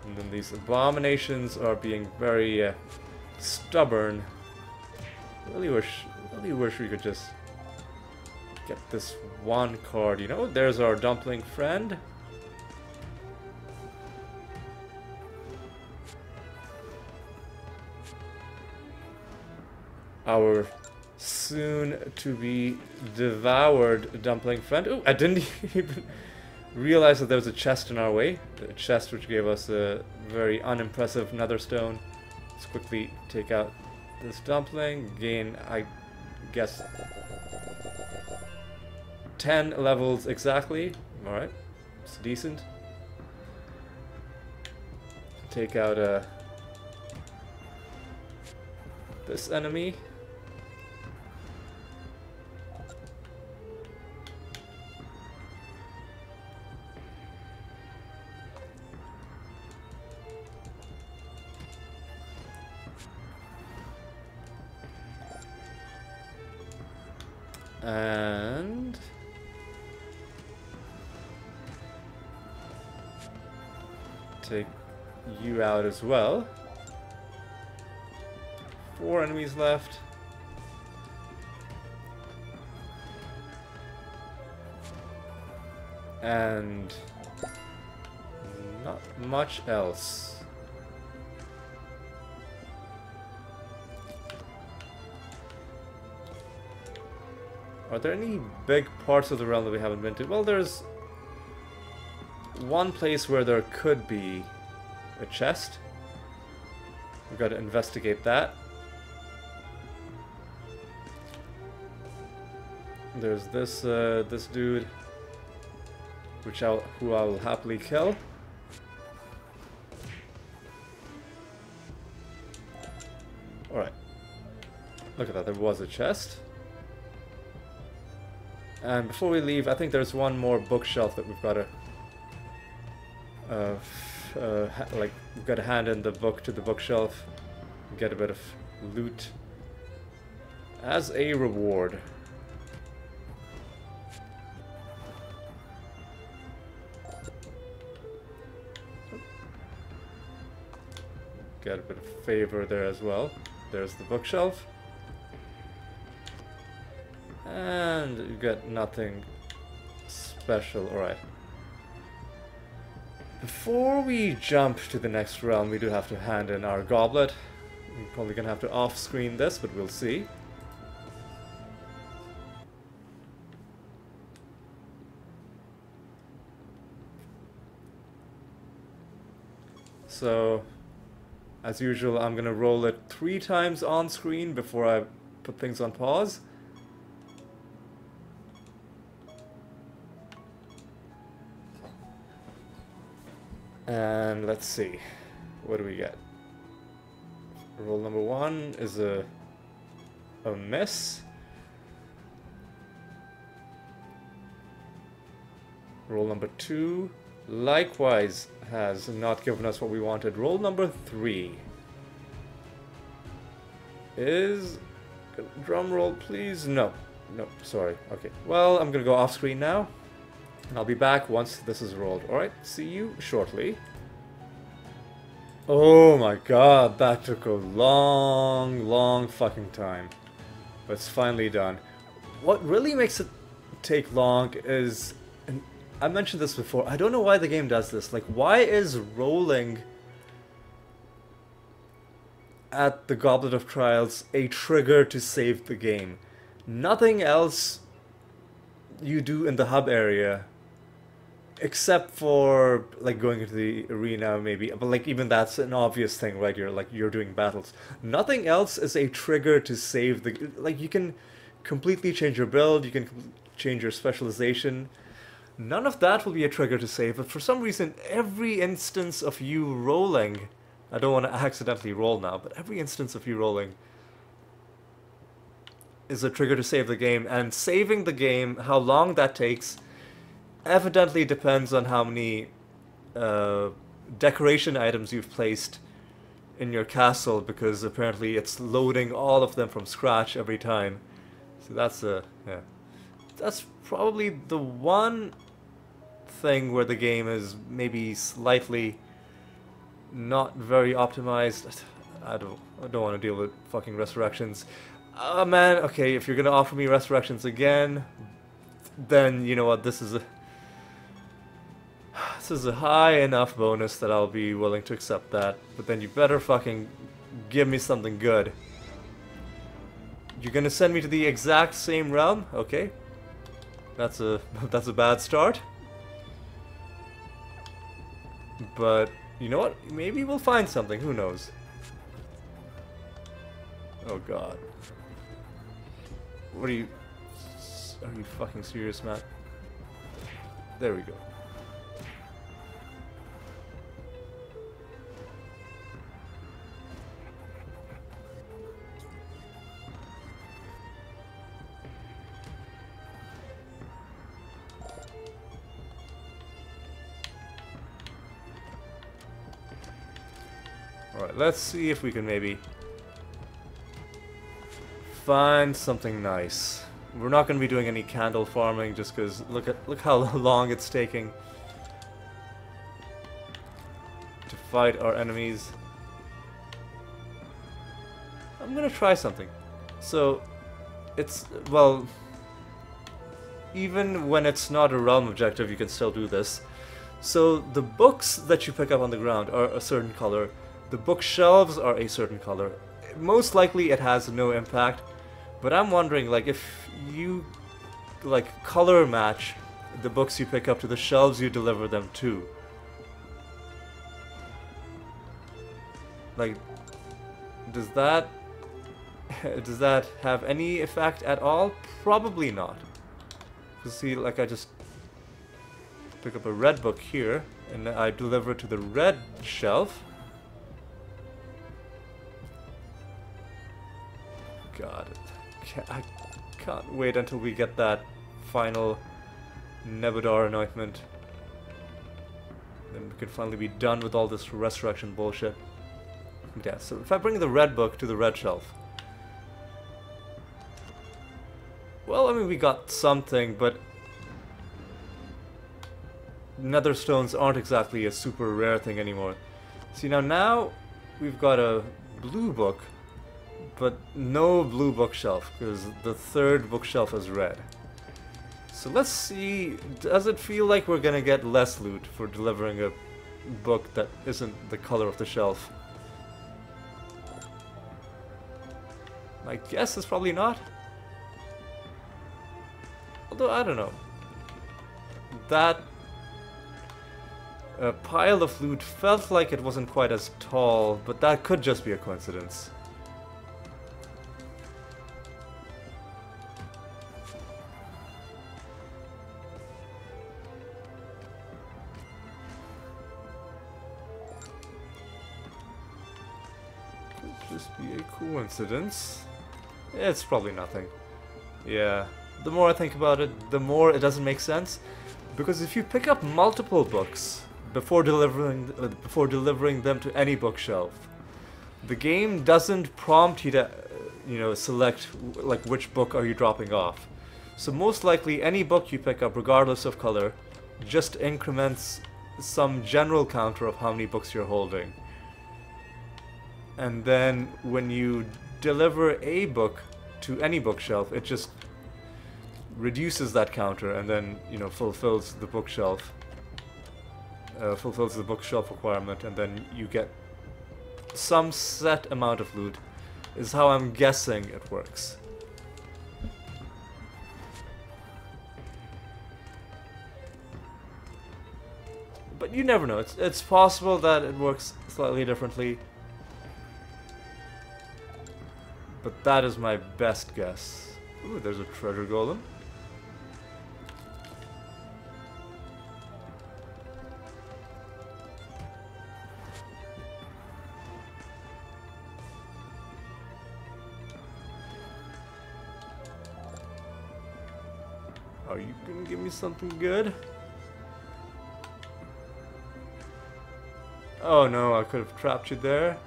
And then these abominations are being very stubborn. Really wish we could just get this one card, you know? There's our dumpling friend. Our soon-to-be devoured dumpling friend. Oh, I didn't even realize that there was a chest in our way. A chest which gave us a very unimpressive nether stone. Let's quickly take out this dumpling. Gain, I guess, 10 levels exactly. Alright, it's decent. Take out this enemy. And take you out as well. 4 enemies left. And not much else. Are there any big parts of the realm that we haven't been to? Well, there's one place where there could be a chest. We've got to investigate that. There's this this dude, who I will happily kill. All right. Look at that. There was a chest. And before we leave, I think there's one more bookshelf that we've got to, like, we've got to hand in the book to the bookshelf, and get a bit of loot as a reward. Get a bit of favor there as well. There's the bookshelf. And you got nothing special. Alright. Before we jump to the next realm, we do have to hand in our goblet. We're probably gonna have to off-screen this, but we'll see. So, as usual, I'm gonna roll it 3 times on screen before I put things on pause. And let's see, what do we get? Roll number 1 is a miss. Roll number 2 likewise has not given us what we wanted. Roll number 3 is, drum roll please. No, sorry. Okay, well, I'm gonna go off screen now. And I'll be back once this is rolled. Alright, see you shortly. Oh my god, that took a long fucking time. But it's finally done. What really makes it take long is, and I mentioned this before, I don't know why the game does this. Like, why is rolling at the Goblet of Trials a trigger to save the game? Nothing else you do in the hub area, except for like going into the arena maybe, but like even that's an obvious thing, right? You're doing battles. Nothing else is a trigger to save the, like, you can completely change your build, you can change your specialization. None of that will be a trigger to save, but for some reason every instance of you rolling, I don't want to accidentally roll now, but every instance of you rolling is a trigger to save the game, and saving the game, how long that takes, evidently depends on how many decoration items you've placed in your castle, because apparently it's loading all of them from scratch every time. So that's yeah. That's probably the one thing where the game is maybe slightly not very optimized. I don't want to deal with fucking resurrections. Man, okay, if you're gonna offer me resurrections again, then you know what, this is a high enough bonus that I'll be willing to accept that. But then you better fucking give me something good. You're gonna send me to the exact same realm? Okay. That's a bad start. But you know what? Maybe we'll find something, who knows? Oh god. What are Are you fucking serious, Matt? There we go. Alright, let's see if we can maybe find something nice. We're not going to be doing any candle farming just because look how long it's taking to fight our enemies. I'm going to try something. So, it's, well, even when it's not a realm objective, you can still do this. So, the books that you pick up on the ground are a certain color. The bookshelves are a certain color. Most likely it has no impact, but I'm wondering, like, if you, like, color match the books you pick up to the shelves you deliver them to. Like, does that have any effect at all? Probably not. You see, like, I just pick up a red book here, and I deliver it to the red shelf. God, I can't wait until we get that final Nebadar anointment. Then we can finally be done with all this resurrection bullshit. Yeah, so if I bring the red book to the red shelf... Well, I mean, we got something, but... Nether stones aren't exactly a super rare thing anymore. See, now we've got a blue book, but no blue bookshelf, because the third bookshelf is red. So let's see, does it feel like we're gonna get less loot for delivering a book that isn't the color of the shelf? My guess is probably not. Although, I don't know. That pile of loot felt like it wasn't quite as tall, but that could just be a coincidence. Just be a coincidence. It's probably nothing. Yeah, the more I think about it, the more it doesn't make sense. Because if you pick up multiple books before delivering them to any bookshelf, the game doesn't prompt you to, select like which book are you dropping off. So most likely any book you pick up, regardless of color, just increments some general counter of how many books you're holding. And then when you deliver a book to any bookshelf, it just reduces that counter and then, fulfills the bookshelf requirement, and then you get some set amount of loot, is how I'm guessing it works. But you never know. It's possible that it works slightly differently. But that is my best guess. Ooh, there's a treasure golem. Are you gonna give me something good? Oh no, I could have trapped you there.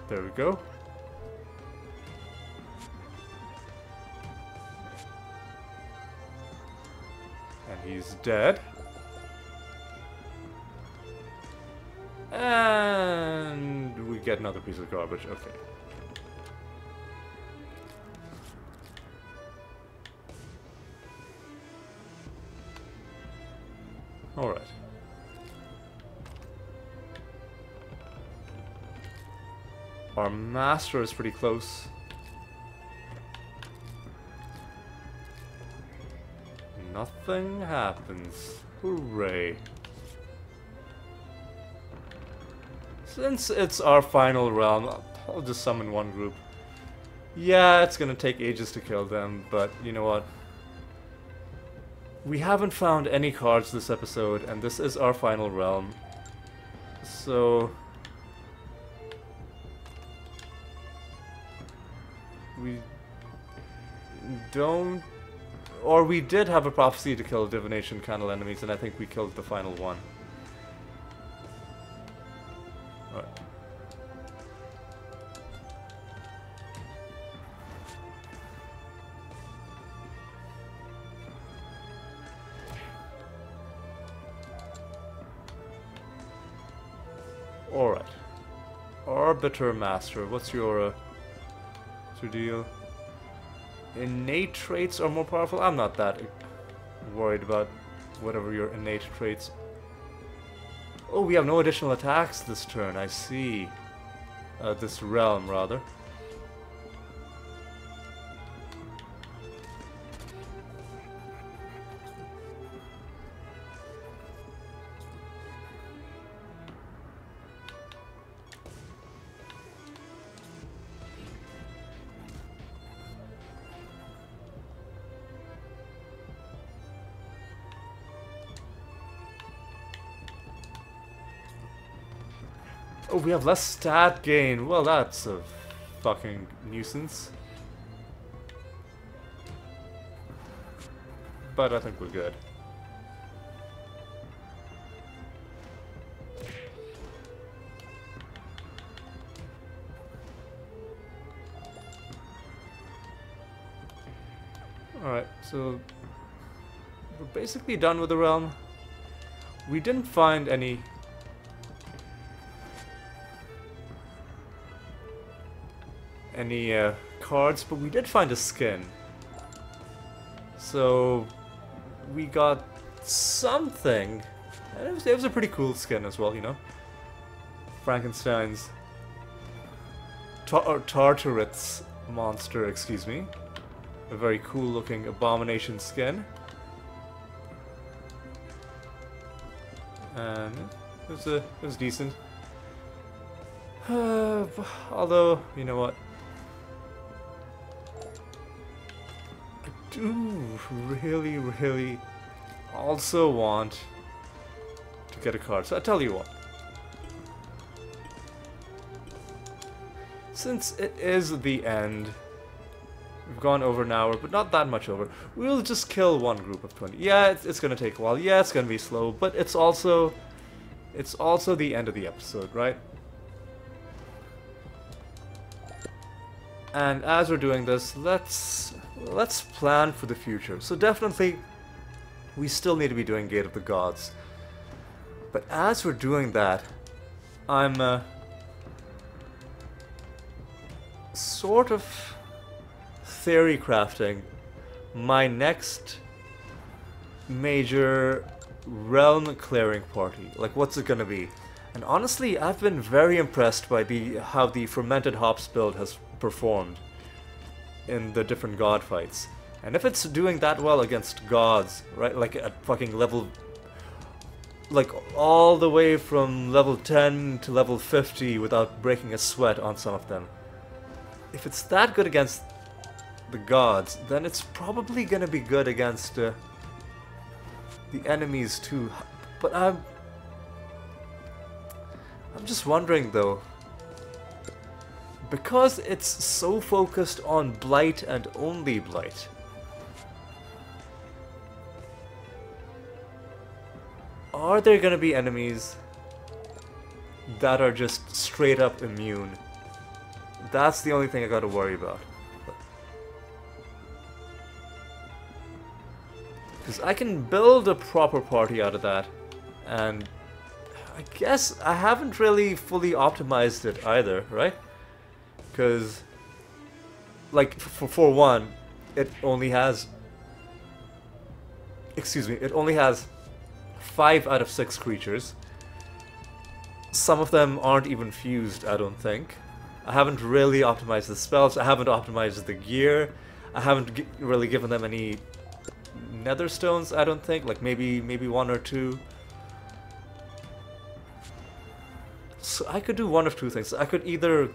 There we go. And he's dead. And we get another piece of garbage. Okay. Alright. Our master is pretty close. Nothing happens. Hooray. Since it's our final realm, I'll just summon one group. Yeah, it's gonna take ages to kill them, but you know what? We haven't found any cards this episode, and this is our final realm. So... we don't... or we did have a prophecy to kill divination candle enemies, and I think we killed the final one. Alright. Alright. Arbiter Master, what's your deal? Innate traits are more powerful? I'm not that worried about whatever your innate traits. Oh, we have no additional attacks this turn, I see. This realm, rather. Oh, we have less stat gain. Well, that's a fucking nuisance. But I think we're good. Alright, so we're basically done with the realm. We didn't find any cards, but we did find a skin. So we got something, and it was a pretty cool skin as well, you know. Frankenstein's Tartaret's monster, excuse me. A very cool looking Abomination skin. And it was decent. Although, you know what? I do really also want to get a card. So I tell you what. Since it is the end, we've gone over an hour, but not that much over. We'll just kill one group of 20. Yeah, it's gonna take a while. Yeah, it's gonna be slow, but it's also the end of the episode, right? And as we're doing this, let's plan for the future. So definitely, we still need to be doing Gate of the Gods. But as we're doing that, I'm sort of theory crafting my next major realm clearing party. Like, what's it gonna be? And honestly, I've been very impressed by how the fermented hops build has performed in the different god fights. And if it's doing that well against gods, right, like at fucking level, like all the way from level 10 to level 50 without breaking a sweat on some of them, if it's that good against the gods, then it's probably gonna be good against the enemies too. But I'm just wondering though, because it's so focused on Blight and only Blight, are there gonna be enemies that are just straight up immune? That's the only thing I gotta worry about. Because I can build a proper party out of that, and I guess I haven't really fully optimized it either, right? Because, like, for one, it only has... excuse me, it only has 5 out of 6 creatures. Some of them aren't even fused, I don't think. I haven't really optimized the spells, I haven't optimized the gear, I haven't really given them any nether stones, I don't think, like maybe 1 or 2. So I could do one of two things. I could either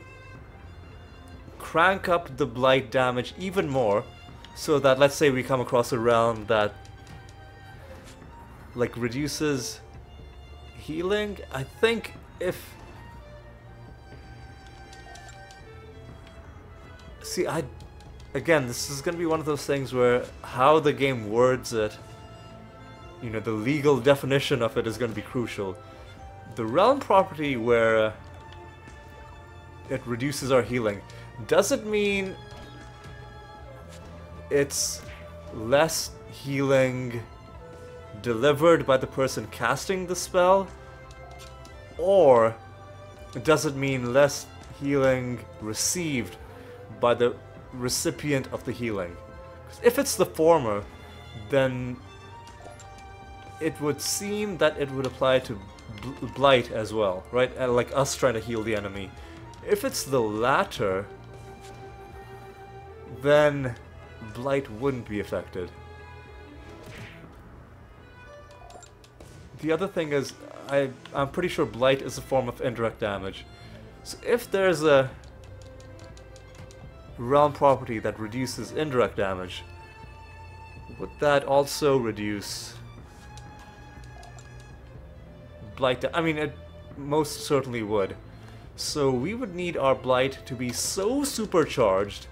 crank up the blight damage even more, so that let's say we come across a realm that like reduces healing. I think if see, again, this is going to be one of those things where how the game words it, you know, the legal definition of it is going to be crucial. The realm property where it reduces our healing, does it mean it's less healing delivered by the person casting the spell? Or does it mean less healing received by the recipient of the healing? 'Cause if it's the former, then it would seem that it would apply to blight as well, right? Like us trying to heal the enemy. If it's the latter, then blight wouldn't be affected. The other thing is, I'm pretty sure blight is a form of indirect damage. So if there's a realm property that reduces indirect damage, would that also reduce blight? I mean, it most certainly would. So we would need our blight to be so supercharged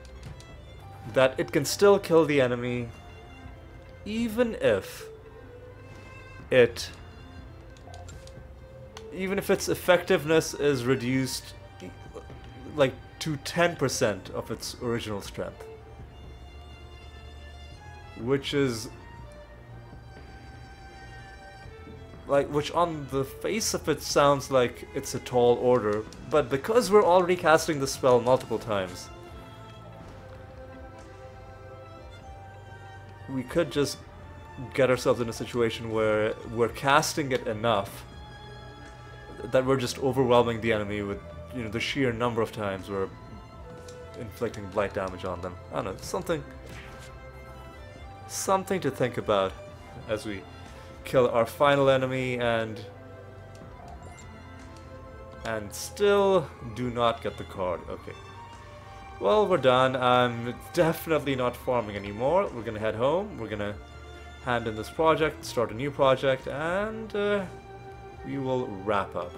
that it can still kill the enemy, even if its effectiveness is reduced like to 10% of its original strength, which is like, which on the face of it sounds like it's a tall order, but because we're already casting the spell multiple times, we could just get ourselves in a situation where we're casting it enough that we're just overwhelming the enemy with, you know, the sheer number of times we're inflicting blight damage on them. I don't know, something to think about as we kill our final enemy and still do not get the card. Okay. Well, we're done. I'm definitely not farming anymore. We're gonna head home. We're gonna hand in this project, start a new project, and we will wrap up.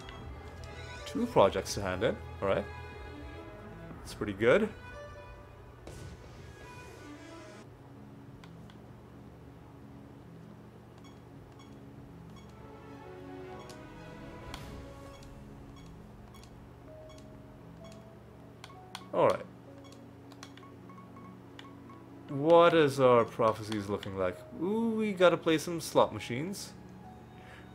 2 projects to hand in. Alright. That's pretty good. Alright. What is our prophecies looking like? Ooh, we gotta play some slot machines.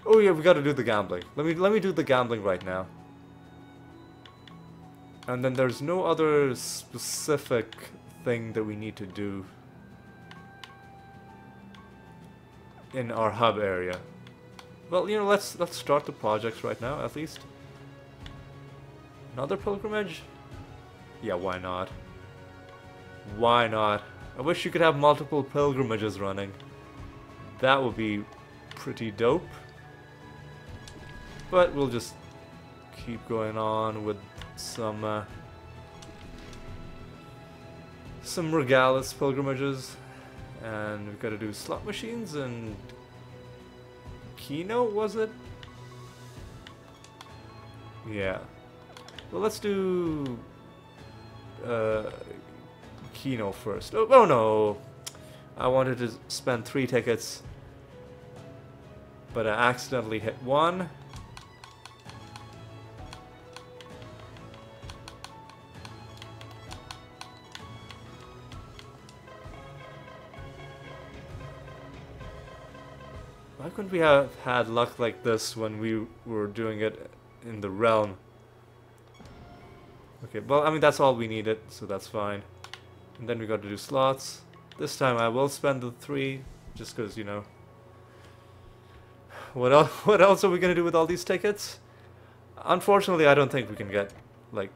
Oh yeah, we gotta do the gambling. Let me do the gambling right now. And then there's no other specific thing that we need to do in our hub area. Well, you know, let's start the projects right now, at least. Another pilgrimage? Yeah, why not? Why not? I wish you could have multiple pilgrimages running. That would be pretty dope. But we'll just keep going on with some Regalis pilgrimages. And we've got to do slot machines and Kino, was it? Yeah. Well, let's do Kino first. Oh no! I wanted to spend 3 tickets, but I accidentally hit 1. Why couldn't we have had luck like this when we were doing it in the realm? Okay, well, I mean, that's all we needed, so that's fine. And then we got to do slots. This time I will spend the 3, just because, you know. What else are we going to do with all these tickets? Unfortunately, I don't think we can get, like,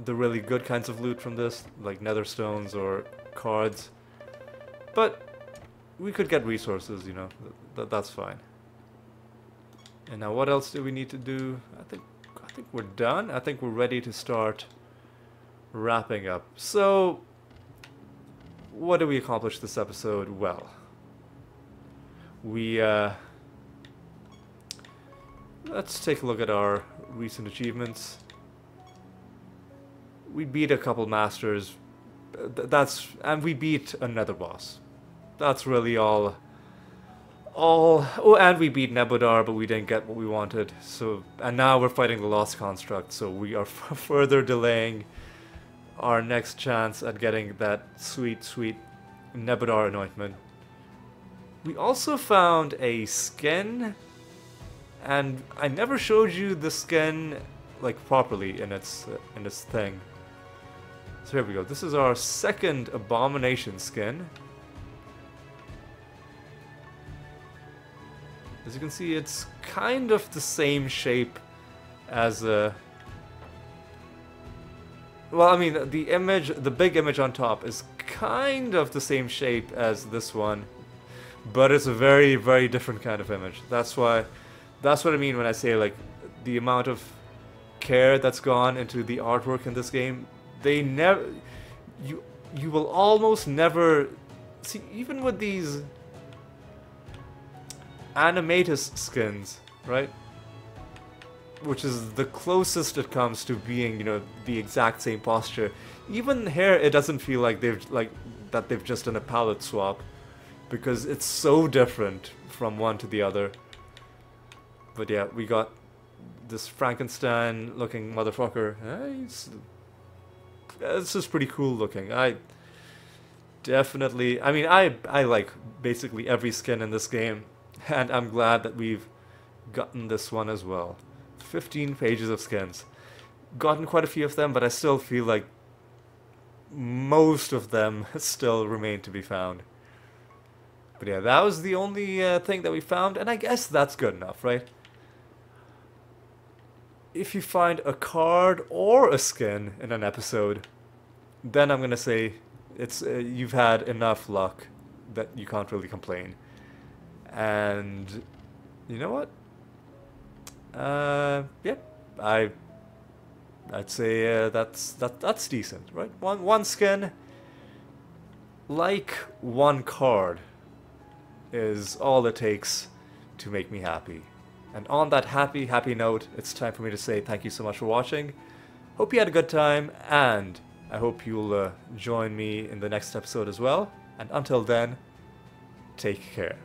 the really good kinds of loot from this, like nether stones or cards. But we could get resources, you know. That's fine. And now what else do we need to do? I think we're done. I think we're ready to start wrapping up. So, what did we accomplish this episode? Well, we, let's take a look at our recent achievements. We beat a couple masters, and we beat another boss. That's really all. Oh, and we beat Nebodar, but we didn't get what we wanted. So, and now we're fighting the Lost Construct, so we are further delaying our next chance at getting that sweet, sweet Nebodar anointment. We also found a skin, and I never showed you the skin like properly in its thing. So here we go. This is our second Abomination skin. As you can see, it's kind of the same shape as a... Well, I mean, the image, the big image on top is kind of the same shape as this one, but it's a very, very different kind of image. That's what I mean when I say, like, the amount of care that's gone into the artwork in this game. They never... You will almost never... See, even with these animatus skins, right? Which is the closest it comes to being, you know, the exact same posture. Even here, it doesn't feel like they've just done a palette swap, because it's so different from one to the other. But yeah, we got this Frankenstein-looking motherfucker. This is pretty cool looking. I mean, I like basically every skin in this game, and I'm glad that we've gotten this one as well. 15 pages of skins. Gotten quite a few of them, but I still feel like most of them still remain to be found. But yeah, that was the only thing that we found, and I guess that's good enough, right? If you find a card or a skin in an episode, then I'm gonna say it's you've had enough luck that you can't really complain. And you know what? Yeah, I'd say that's decent, right? One skin, like one card, is all it takes to make me happy. And on that happy note, it's time for me to say thank you so much for watching. Hope you had a good time, and I hope you'll join me in the next episode as well. And until then, take care.